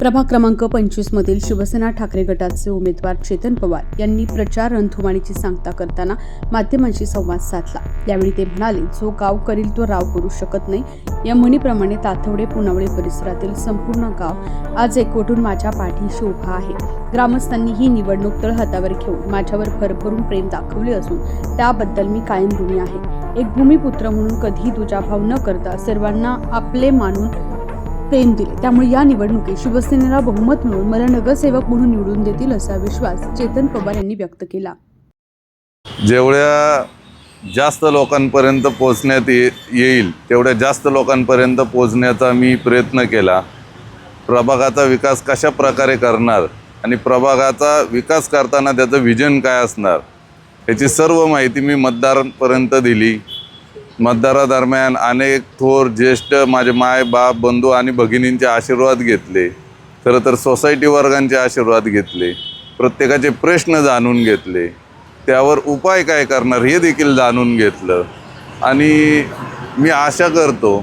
प्रभाग क्रमांक 25 मधील शिवसेना ठाकरे गटाचे उमेदवार चेतन पवार यांनी प्रचार रणधुमाळीची सांगता करताना माध्यमांशी संवाद साधला। यावेळी ते म्हणाले, जो गाव करील तो राव करू शकत नाही। या म्हणीप्रमाणे तातवडे पुनवळे परिसरातील संपूर्ण गाव आज एकवटून माझ्या पाठीशी उभा आहे। ग्रामस्थांनी ही निवडणूक तळहातावर घेऊन माझ्यावर भरभरून प्रेम दाखवले असून त्याबद्दल मी कायम ऋणी आहे। एक भूमिपुत्र म्हणून कधीही दुजाभाव न करता सर्वांना आपले मानून प्रेम दिले। त्यामुळे या निवडणुकीत शिवसेनेला बहुमत मिळून मला नगरसेवक म्हणून निवडून देतील असा विश्वास चेतन पवार यांनी व्यक्त केला। जेवढ्या जास्त लोकांपर्यंत पोहोचण्यात येईल तेवढ्या जास्त लोकांपर्यंत पोहोचण्याचा मी प्रयत्न केला। प्रभागाचा विकास कशा प्रकारे करणार आणि प्रभागाचा विकास करताना त्याचं विजन काय असणार याची सर्व माहिती मी मतदारांपर्यंत दिली। मतदारादरम्यान अनेक थोर ज्येष्ठ माझे माय बाप बंधू आणि भगिनींचे आशीर्वाद घेतले। खरं तर सोसायटी वर्गांचे आशीर्वाद घेतले, प्रत्येकाचे प्रश्न जाणून घेतले, त्यावर उपाय काय करणार हे देखील जाणून घेतलं। आणि मी आशा करतो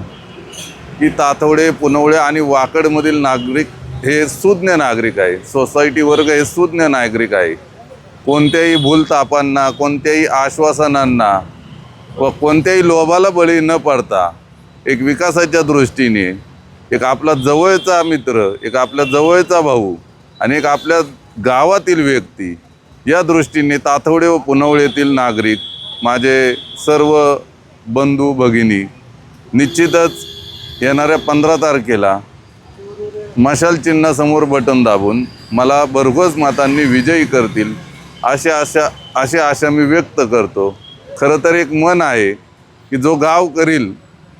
की तातवडे पुनवळे आणि वाकडमधील नागरिक हे सुज्ञ नागरिक आहे, सोसायटी वर्ग हे सुज्ञ नागरिक आहे। कोणत्याही भूलतापांना, कोणत्याही आश्वासनांना व कोणत्याही लोभाला बळी न पडता एक विकासाच्या दृष्टीने एक आपला जवळचा मित्र, एक आपल्या जवळचा भाऊ आणि एक आपल्या गावातील व्यक्ती या दृष्टीने तातवडे व पुनवळेतील नागरिक माझे सर्व बंधू भगिनी निश्चितच येणाऱ्या 15 तारखेला मशाल चिन्हासमोर बटन दाबून मला भरघोस मतांनी विजयी करतील अशी आशा मी व्यक्त करतो। खरं तर एक मन आहे की जो गाव करील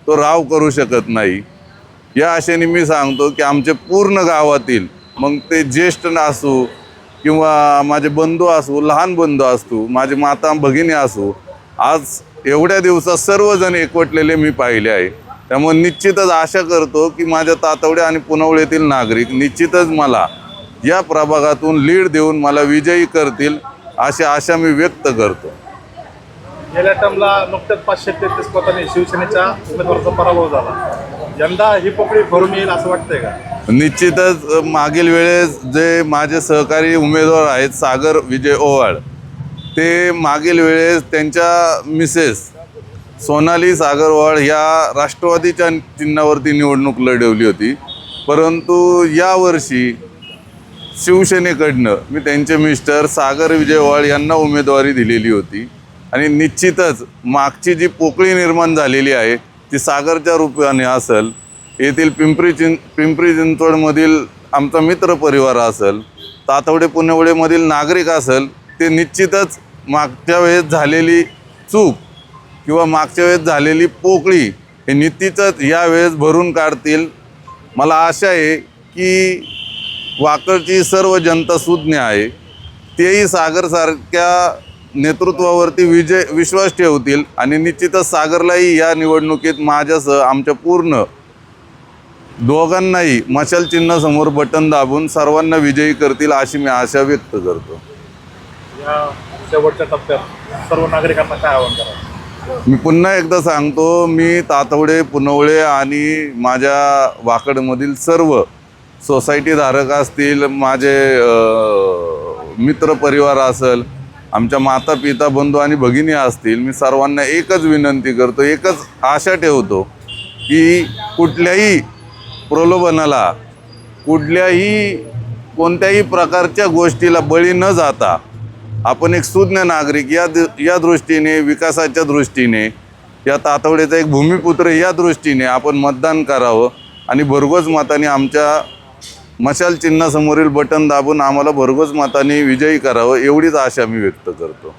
तो राव करू शकत नाही। या आशेने मी सांगतो की आमचे पूर्ण गावातील, मग ते ज्येष्ठ असू किंवा माझे बंधू असू, लहान बंधू असू, माझे माता भगिनी असू, आज एवढ्या दिवसात सर्वजण एकवटलेले मी पाहिले आहे। त्यामुळे निश्चितच आशा करतो की माझ्या तातवडे आणि पुनवळेतील नागरिक निश्चितच मला या प्रभागातून लीड देऊन मला विजयी करतील अशी आशा मी व्यक्त करतो। गेल्या टर्मला नुकत्याच 533 मतांनी शिवसेनेच्या उमेदवाराचा पराभव झाला। यंदा ही पोकळी भरून येईल असं वाटतंय का? निश्चितच मागील वेळेस जे माझे सहकारी उमेदवार आहेत सागर विजय ओवाळ, ते मागील वेळेस त्यांच्या मिसेस सोनाली सागर ओवाळ या राष्ट्रवादीच्या चिन्हावरती निवडणूक लढवली होती। परंतु यावर्षी शिवसेनेकडनं मी त्यांचे मिस्टर सागर विजय ओवाळ यांना उमेदवारी दिलेली होती आणि निश्चितच मागची जी पोकळी निर्माण झालेली आहे ती सागरच्या रूपाने असेल, येथील पिंपरी चिंचवडमधील आमचा मित्र परिवार असेल, तातवडे पुनवळेमधील नागरिक असेल, ते निश्चितच मागच्या वेळेस झालेली चूक किंवा मागच्या वेळेस झालेली पोकळी हे निश्चितच यावेळेस भरून काढतील। मला आशा आहे की वाकडची सर्व जनता सुज्ञ आहे, तेही सागरसारख्या नेतृत्वावरती विश्वास ठेवतील आणि निश्चितच सागरलाही या निवडणुकीत माझ्यासह आमच्या पूर्ण दोघांनाही मशाल चिन्हासमोर बटन दाबून सर्वांना विजयी करतील अशी मी आशा व्यक्त करतो। या शेवटच्या टप्प्यात सर्व नागरिकांना काय आवाहन करायचं? मी पुन्हा एकदा सांगतो, मी तातवडे पुनवळे आणि माझ्या वाकडमधील सर्व सोसायटीधारक असतील, माझे मित्र परिवार असेल, आमच्या माता पिता बंधू आणि भगिनी असतील, मी सर्वांना एकच विनंती करतो, एकच आशा ठेवतो की कुठल्याही प्रलोभनाला, कोणत्याही प्रकारच्या गोष्टीला बळी न जाता आपण एक सुज्ञ नागरिक या दृष्टीने, विकासाच्या दृष्टीने, या तातवडेचा एक भूमिपुत्र या दृष्टीने आपण मतदान करावं आणि भरघोस मताने आमच्या मशाल चिन्हासमोरील बटन दाबून आम्हाला भरघोस मताने विजयी करावं एवढीच आशा मी व्यक्त करतो।